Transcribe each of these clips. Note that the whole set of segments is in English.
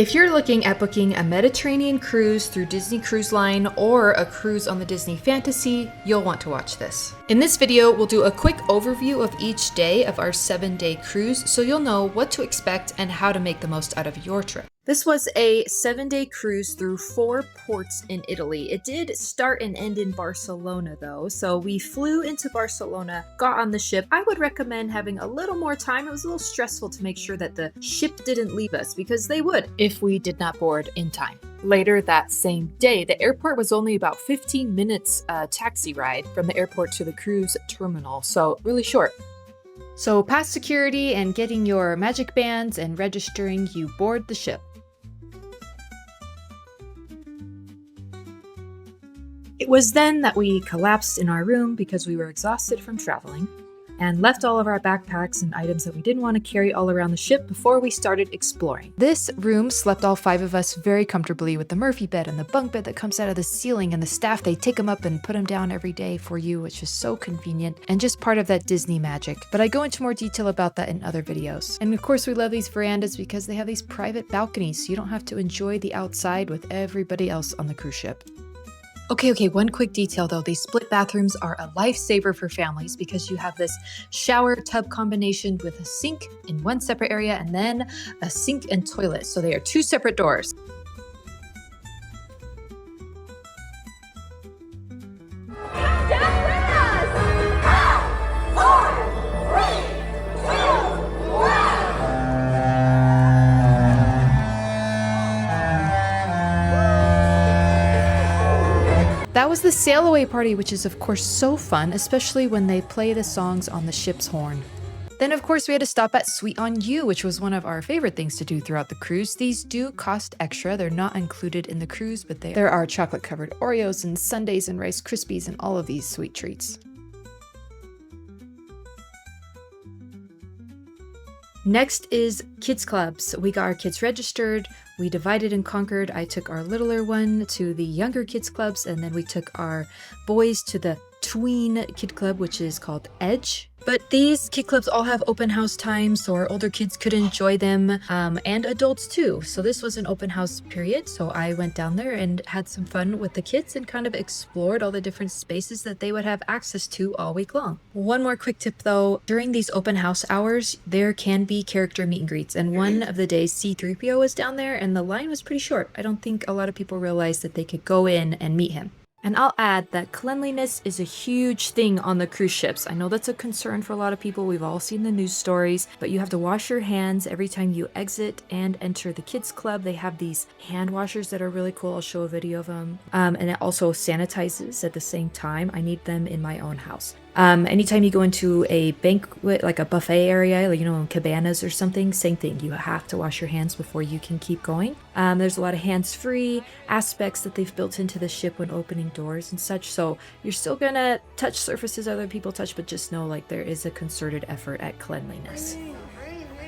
If you're looking at booking a Mediterranean cruise through Disney Cruise Line or a cruise on the Disney Fantasy, you'll want to watch this. In this video, we'll do a quick overview of each day of our 7-day cruise so you'll know what to expect and how to make the most out of your trip. This was a 7-day cruise through 4 ports in Italy. It did start and end in Barcelona though, so we flew into Barcelona, got on the ship. I would recommend having a little more time. It was a little stressful to make sure that the ship didn't leave us because they would if we did not board in time. Later that same day, the airport was only about 15 minutes taxi ride from the airport to the cruise terminal, so really short. So past security and getting your magic bands and registering, you board the ship. It was then that we collapsed in our room because we were exhausted from traveling and left all of our backpacks and items that we didn't want to carry all around the ship before we started exploring. This room slept all 5 of us very comfortably with the Murphy bed and the bunk bed that comes out of the ceiling, and the staff, they take them up and put them down every day for you, which is so convenient and just part of that Disney magic. But I go into more detail about that in other videos. And of course we love these verandas because they have these private balconies so you don't have to enjoy the outside with everybody else on the cruise ship. Okay, one quick detail though. These split bathrooms are a lifesaver for families because you have this shower tub combination with a sink in one separate area and then a sink and toilet. So they are 2 separate doors. That was the sail away party, which is of course so fun, especially when they play the songs on the ship's horn. Then of course we had to stop at Sweet on You, which was one of our favorite things to do throughout the cruise. These do cost extra. They're not included in the cruise, but there are chocolate covered Oreos and sundaes and Rice Krispies and all of these sweet treats. Next is kids clubs. We got our kids registered, we divided and conquered. I took our littler one to the younger kids clubs, and then we took our boys to the tween kid club, which is called Edge. But these kid clubs all have open house times, so our older kids could enjoy them, and adults too. So this was an open house period, so I went down there and had some fun with the kids and kind of explored all the different spaces that they would have access to all week long. One more quick tip though, during these open house hours, there can be character meet and greets, and one of the days C-3PO was down there and the line was pretty short. I don't think a lot of people realized that they could go in and meet him. And I'll add that cleanliness is a huge thing on the cruise ships. I know that's a concern for a lot of people. We've all seen the news stories, but you have to wash your hands every time you exit and enter the kids club. They have these hand washers that are really cool. I'll show a video of them. And it also sanitizes at the same time. I need them in my own house. Anytime you go into a banquet, like a buffet area, like, in cabanas or something, same thing. You have to wash your hands before you can keep going. There's a lot of hands-free aspects that they've built into the ship when opening doors and such. So you're still gonna touch surfaces other people touch, but just know like there is a concerted effort at cleanliness.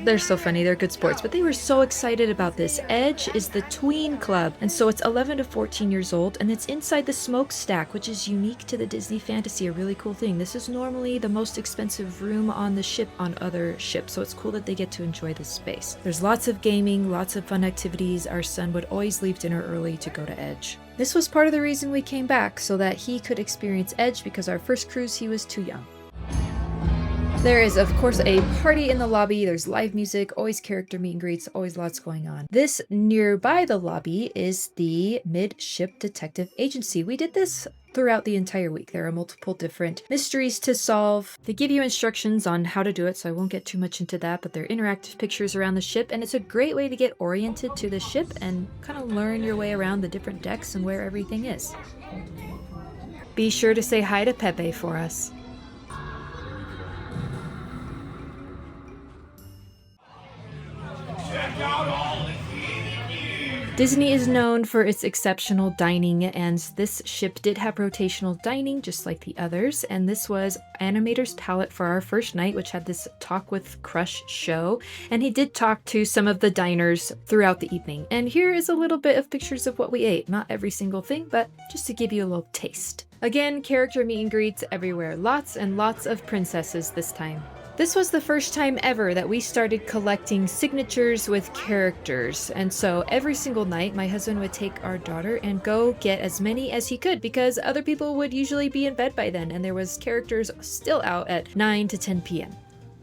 They're so funny, they're good sports, but they were so excited about this. Edge is the tween club, and so it's 11 to 14 years old, and it's inside the smokestack, which is unique to the Disney Fantasy, a really cool thing. This is normally the most expensive room on the ship on other ships, so it's cool that they get to enjoy this space. There's lots of gaming, lots of fun activities. Our son would always leave dinner early to go to Edge. This was part of the reason we came back, so that he could experience Edge, because our first cruise he was too young. There is, of course, a party in the lobby. There's live music, always character meet and greets, always lots going on. This nearby the lobby is the Midship Detective Agency. We did this throughout the entire week. There are multiple different mysteries to solve. They give you instructions on how to do it, so I won't get too much into that, but they're interactive pictures around the ship, and it's a great way to get oriented to the ship and kind of learn your way around the different decks and where everything is. Be sure to say hi to Pepe for us. Disney is known for its exceptional dining, and this ship did have rotational dining just like the others, and this was Animator's palette for our first night, which had this Talk with Crush show, and he did talk to some of the diners throughout the evening. And here is a little bit of pictures of what we ate. Not every single thing, but just to give you a little taste. Again, character meet and greets everywhere. Lots and lots of princesses this time. This was the first time ever that we started collecting signatures with characters. And so every single night, my husband would take our daughter and go get as many as he could because other people would usually be in bed by then, and there was characters still out at 9 to 10 p.m.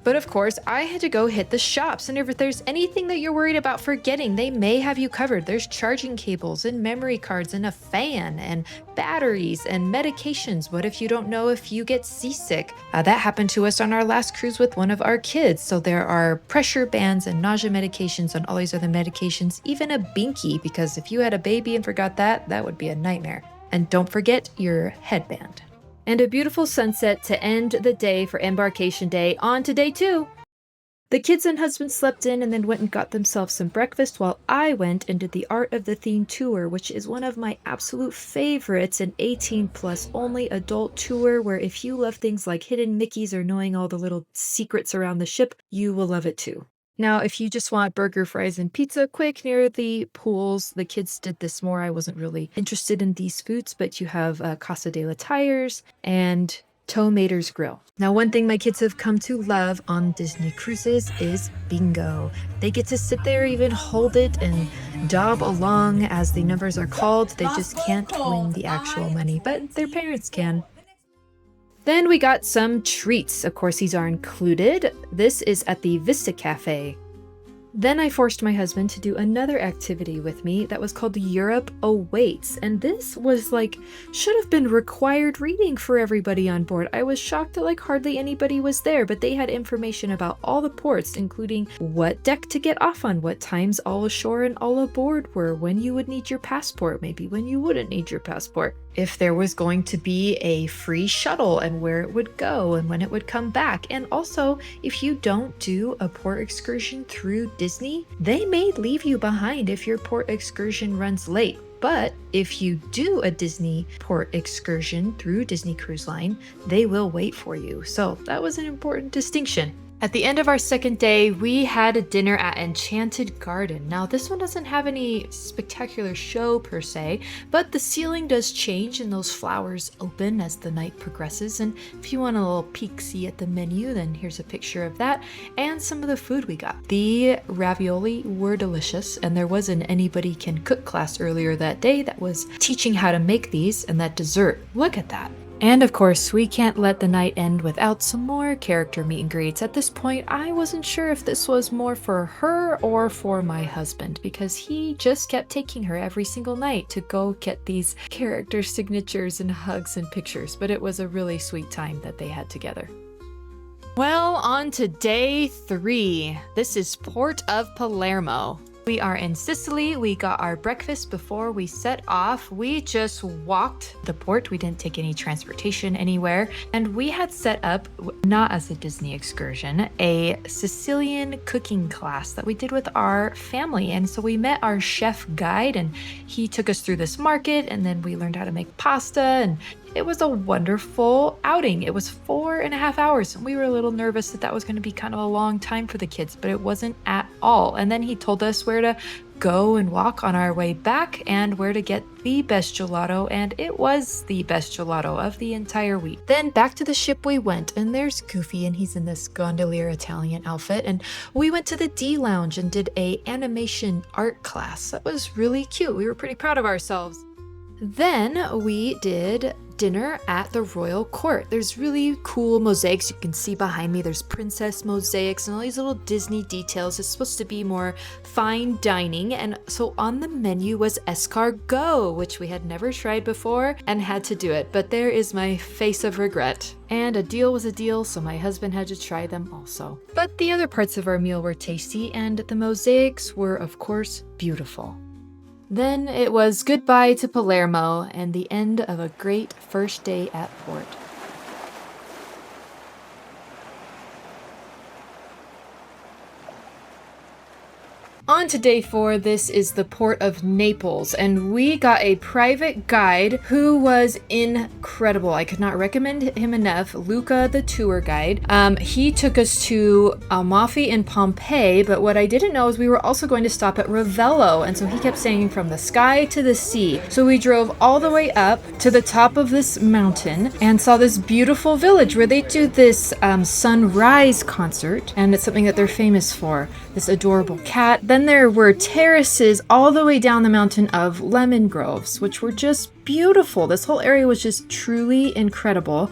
But of course, I had to go hit the shops, and if there's anything that you're worried about forgetting, they may have you covered. There's charging cables and memory cards and a fan and batteries and medications. What if you don't know if you get seasick? That happened to us on our last cruise with one of our kids. So there are pressure bands and nausea medications and all these other medications, even a binky, because if you had a baby and forgot that, that would be a nightmare. And don't forget your headband. And a beautiful sunset to end the day for Embarkation Day. On to day 2. The kids and husband slept in and then went and got themselves some breakfast while I went and did the Art of the Theme tour, which is one of my absolute favorites, an 18+ only adult tour where if you love things like hidden Mickeys or knowing all the little secrets around the ship, you will love it too. Now, if you just want burger, fries, and pizza quick near the pools, the kids did this more. I wasn't really interested in these foods, but you have Casa de la Tires and Tow Mater's Grill. Now, one thing my kids have come to love on Disney cruises is bingo. They get to sit there, even hold it, and dob along as the numbers are called. They just can't win the actual money, but their parents can. Then we got some treats. Of course, these are included. This is at the Vista Cafe. Then I forced my husband to do another activity with me that was called Europe Awaits. And this was should have been required reading for everybody on board. I was shocked that hardly anybody was there, but they had information about all the ports, including what deck to get off on, what times all ashore and all aboard were, when you would need your passport, maybe when you wouldn't need your passport, if there was going to be a free shuttle and where it would go and when it would come back. And also, if you don't do a port excursion through Disney, they may leave you behind if your port excursion runs late. But if you do a Disney port excursion through Disney Cruise Line, they will wait for you. So that was an important distinction. At the end of our second day, we had a dinner at Enchanted Garden. Now, this one doesn't have any spectacular show per se, but the ceiling does change and those flowers open as the night progresses. And if you want a little peek-see at the menu, then here's a picture of that and some of the food we got. The ravioli were delicious, and there was an Anybody Can Cook class earlier that day that was teaching how to make these, and that dessert. Look at that. And of course, we can't let the night end without some more character meet and greets. At this point, I wasn't sure if this was more for her or for my husband, because he just kept taking her every single night to go get these character signatures and hugs and pictures, but it was a really sweet time that they had together. Well, on to day 3. This is Port of Palermo. We are in Sicily. We got our breakfast before we set off. We just walked the port. We didn't take any transportation anywhere. And we had set up, not as a Disney excursion, a Sicilian cooking class that we did with our family. And so we met our chef guide, and he took us through this market, and then we learned how to make pasta, and it was a wonderful outing. It was 4.5 hours, and we were a little nervous that that was going to be kind of a long time for the kids, but it wasn't at all. And then he told us where to go and walk on our way back and where to get the best gelato, and it was the best gelato of the entire week. Then back to the ship we went, and there's Goofy, and he's in this gondolier Italian outfit, and we went to the D Lounge and did a animation art class. That was really cute. We were pretty proud of ourselves. Then we did dinner at the Royal Court. There's really cool mosaics you can see behind me. There's princess mosaics and all these little Disney details. It's supposed to be more fine dining, and so on the menu was escargot, which we had never tried before and had to do it, but there is my face of regret. And a deal was a deal, so my husband had to try them also. But the other parts of our meal were tasty, and the mosaics were, of course, beautiful. Then it was goodbye to Palermo and the end of a great first day at port. On to day 4, this is the port of Naples, and we got a private guide who was incredible. I could not recommend him enough. Luca, the tour guide. He took us to Amalfi and Pompeii, but what I didn't know is we were also going to stop at Ravello, and so he kept saying from the sky to the sea. So we drove all the way up to the top of this mountain and saw this beautiful village where they do this sunrise concert, and it's something that they're famous for. This adorable cat. Then there were terraces all the way down the mountain of lemon groves, which were just beautiful. This whole area was just truly incredible.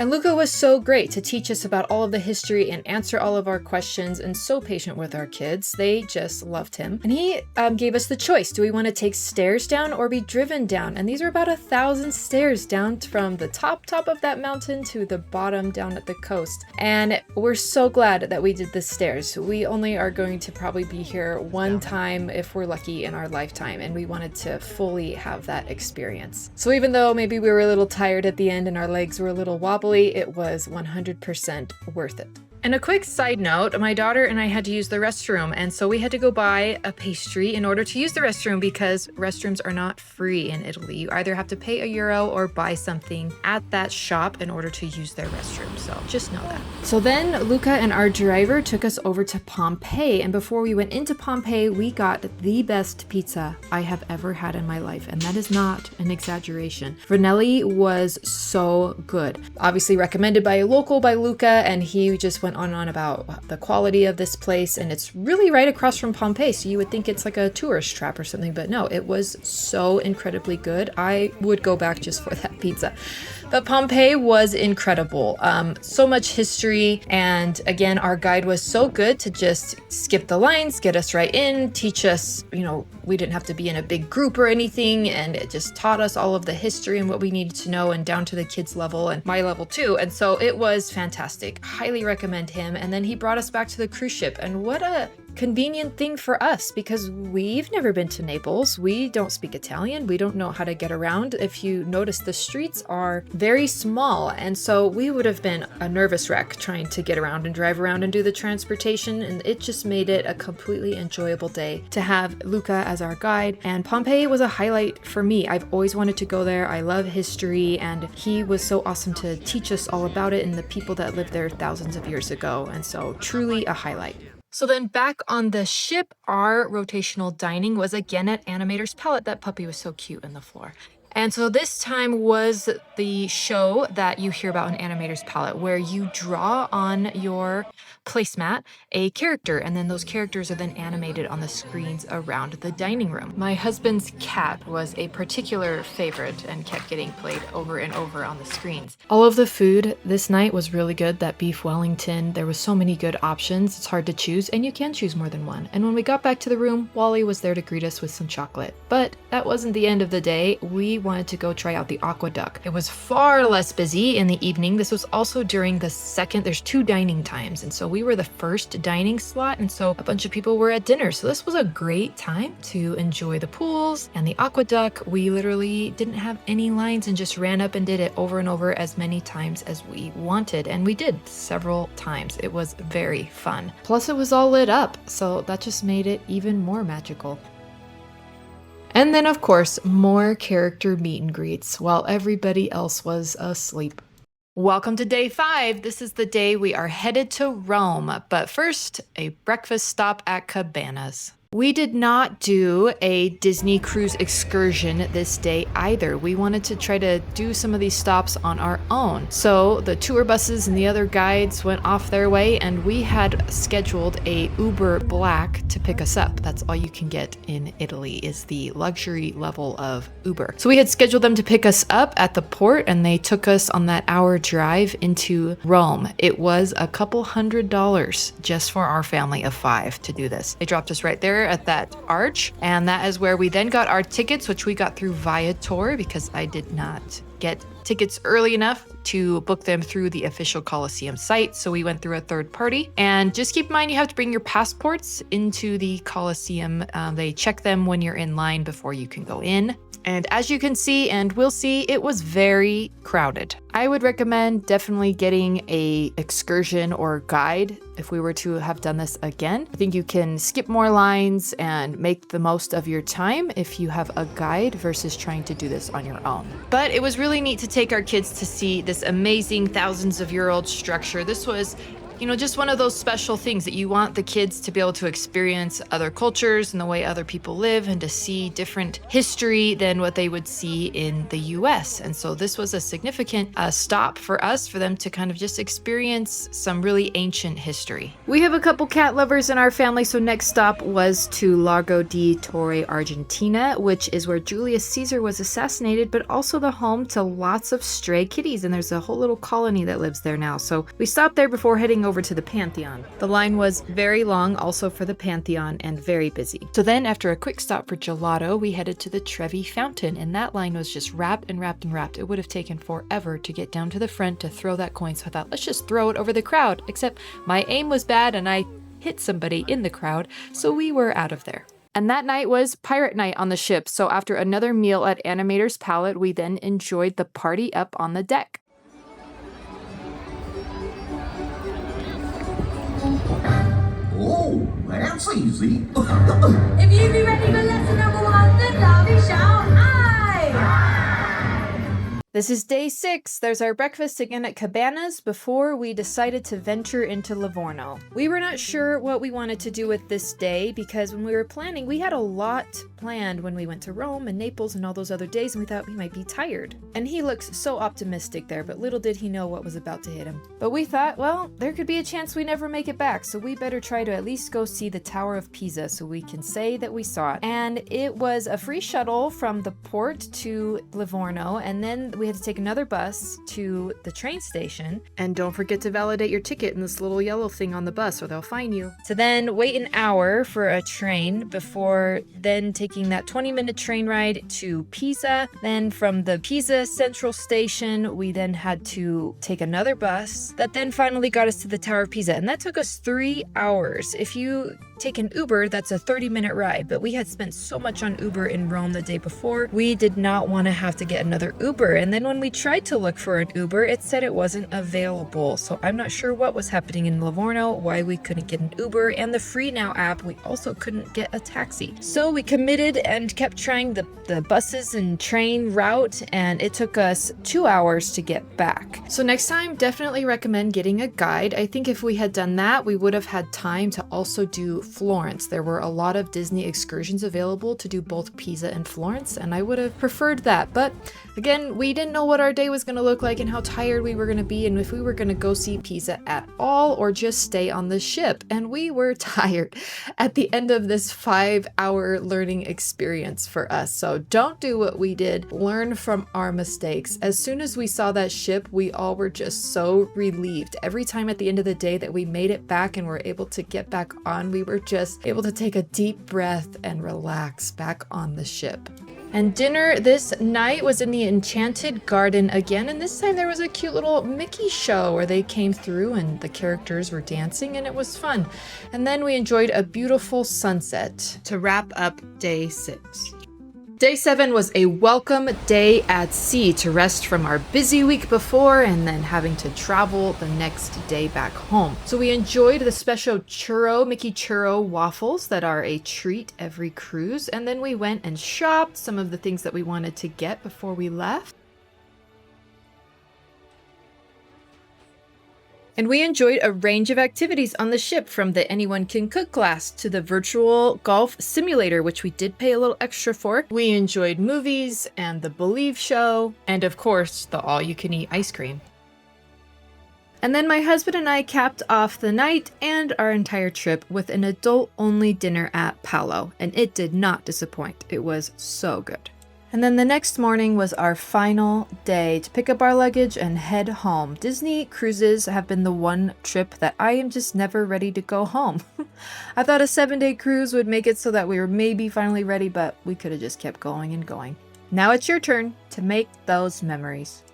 And Luca was so great to teach us about all of the history and answer all of our questions, and so patient with our kids. They just loved him. And he gave us the choice. Do we want to take stairs down or be driven down? And these are about 1,000 stairs down from the top of that mountain to the bottom down at the coast. And we're so glad that we did the stairs. We only are going to probably be here one time if we're lucky in our lifetime, and we wanted to fully have that experience. So even though maybe we were a little tired at the end and our legs were a little wobbly, it was 100% worth it. And a quick side note, my daughter and I had to use the restroom, and so we had to go buy a pastry in order to use the restroom because restrooms are not free in Italy. You either have to pay €1 or buy something at that shop in order to use their restroom, so just know that. So then Luca and our driver took us over to Pompeii, and before we went into Pompeii, we got the best pizza I have ever had in my life, and that is not an exaggeration. Vanelli was so good. Obviously recommended by a local, by Luca, and he just went on about the quality of this place, and it's really right across from Pompeii, so you would think it's like a tourist trap or something, but no, it was so incredibly good. I would go back just for that pizza. But Pompeii was incredible. So much history, and again, our guide was so good to just skip the lines, get us right in, teach us, we didn't have to be in a big group or anything, and it just taught us all of the history and what we needed to know, and down to the kids level and my level too. And so it was fantastic. Highly recommend him. And then he brought us back to the cruise ship, and what a convenient thing for us, because we've never been to Naples. We don't speak Italian. We don't know how to get around. If you notice, the streets are very small, and so we would have been a nervous wreck trying to get around and drive around and do the transportation, and it just made it a completely enjoyable day to have Luca as our guide. And Pompeii was a highlight for me. I've always wanted to go there. I love history, and he was so awesome to teach us all about it and the people that lived there thousands of years ago, and so truly a highlight. So then back on the ship, our rotational dining was again at Animator's Palette. That puppy was so cute on the floor. And so this time was the show that you hear about in Animator's Palette, where you draw on your placemat a character, and then those characters are then animated on the screens around the dining room. My husband's cat was a particular favorite and kept getting played over and over on the screens. All of the food this night was really good. That beef Wellington, there was so many good options. It's hard to choose, and you can choose more than one. And when we got back to the room, Wally was there to greet us with some chocolate. But that wasn't the end of the day. We wanted to go try out the aqueduct. It was far less busy in the evening. This was also during the second, there's 2 dining times, and so we were the first dining slot, and so a bunch of people were at dinner. So this was a great time to enjoy the pools and the aqueduct. We literally didn't have any lines and just ran up and did it over and over as many times as we wanted, and we did several times. It was very fun. Plus it was all lit up, so that just made it even more magical. And then, of course, more character meet and greets while everybody else was asleep. Welcome to day 5. This is the day we are headed to Rome, but first, a breakfast stop at Cabanas. We did not do a Disney cruise excursion this day either. We wanted to try to do some of these stops on our own. So the tour buses and the other guides went off their way, and we had scheduled a Uber Black to pick us up. That's all you can get in Italy, is the luxury level of Uber. So we had scheduled them to pick us up at the port, and they took us on that hour drive into Rome. It was a couple $100 just for our family of 5 to do this. They dropped us right there at that arch, and that is where we then got our tickets, which we got through Viator because I did not get tickets early enough to book them through the official Colosseum site. So we went through a third party. And just keep in mind, you have to bring your passports into the Colosseum. They check them when you're in line before you can go in. And as you can see, and we'll see, it was very crowded. I would recommend definitely getting a excursion or guide if we were to have done this again. I think you can skip more lines and make the most of your time if you have a guide versus trying to do this on your own. But it was really neat to take our kids to see this amazing thousands of year old structure. This was, you know, just one of those special things that you want the kids to be able to experience other cultures and the way other people live and to see different history than what they would see in the US. And so this was a significant stop for us, for them to kind of just experience some really ancient history. We have a couple cat lovers in our family, so next stop was to Largo di Torre, Argentina, which is where Julius Caesar was assassinated, but also the home to lots of stray kitties. And there's a whole little colony that lives there now. So we stopped there before heading over to the Pantheon. The line was very long also for the Pantheon and very busy. So then after a quick stop for gelato, we headed to the Trevi Fountain, and that line was just wrapped and wrapped and wrapped. It would have taken forever to get down to the front to throw that coin, so I thought, let's just throw it over the crowd, except my aim was bad and I hit somebody in the crowd, so we were out of there. And that night was pirate night on the ship, so after another meal at Animator's Palette, we then enjoyed the party up on the deck. Oh, that's easy. If you be ready for lesson number 1, then Darby shout aye! This is day 6. There's our breakfast again at Cabanas before we decided to venture into Livorno. We were not sure what we wanted to do with this day because when we were planning, we had a lot planned when we went to Rome and Naples and all those other days, and we thought we might be tired. And he looks so optimistic there, but little did he know what was about to hit him. But we thought, well, there could be a chance we never make it back, so we better try to at least go see the Tower of Pisa so we can say that we saw it. And it was a free shuttle from the port to Livorno, and then we had to take another bus to the train station. And don't forget to validate your ticket in this little yellow thing on the bus or they'll fine you. To then wait an hour for a train before then taking that 20-minute train ride to Pisa. Then from the Pisa Central Station, we then had to take another bus that then finally got us to the Tower of Pisa. And that took us 3 hours. If you take an Uber, that's a 30-minute ride, but we had spent so much on Uber in Rome the day before, we did not want to have to get another Uber. And then when we tried to look for an Uber, it said it wasn't available. So I'm not sure what was happening in Livorno, why we couldn't get an Uber, and the Free Now app, we also couldn't get a taxi. So we committed and kept trying the buses and train route, and it took us 2 hours to get back. So next time, definitely recommend getting a guide. I think if we had done that, we would have had time to also do Florence. There were a lot of Disney excursions available to do both Pisa and Florence, and I would have preferred that. But again, we didn't know what our day was going to look like and how tired we were going to be and if we were going to go see Pisa at all or just stay on the ship. And we were tired at the end of this 5-hour learning experience for us. So don't do what we did. Learn from our mistakes. As soon as we saw that ship, we all were just so relieved. Every time at the end of the day that we made it back and were able to get back on, we were just able to take a deep breath and relax back on the ship. And dinner this night was in the Enchanted Garden again, and this time there was a cute little Mickey show where they came through and the characters were dancing and it was fun. And then we enjoyed a beautiful sunset to wrap up day 6. Day 7 was a welcome day at sea to rest from our busy week before and then having to travel the next day back home. So we enjoyed the special Mickey churro waffles that are a treat every cruise. And then we went and shopped some of the things that we wanted to get before we left. And we enjoyed a range of activities on the ship, from the Anyone Can Cook class to the virtual golf simulator, which we did pay a little extra for. We enjoyed movies and the Believe show, and of course, the all-you-can-eat ice cream. And then my husband and I capped off the night and our entire trip with an adult-only dinner at Palo, and it did not disappoint. It was so good. And then the next morning was our final day to pick up our luggage and head home. Disney cruises have been the one trip that I am just never ready to go home. I thought a 7-day cruise would make it so that we were maybe finally ready, but we could have just kept going and going. Now it's your turn to make those memories.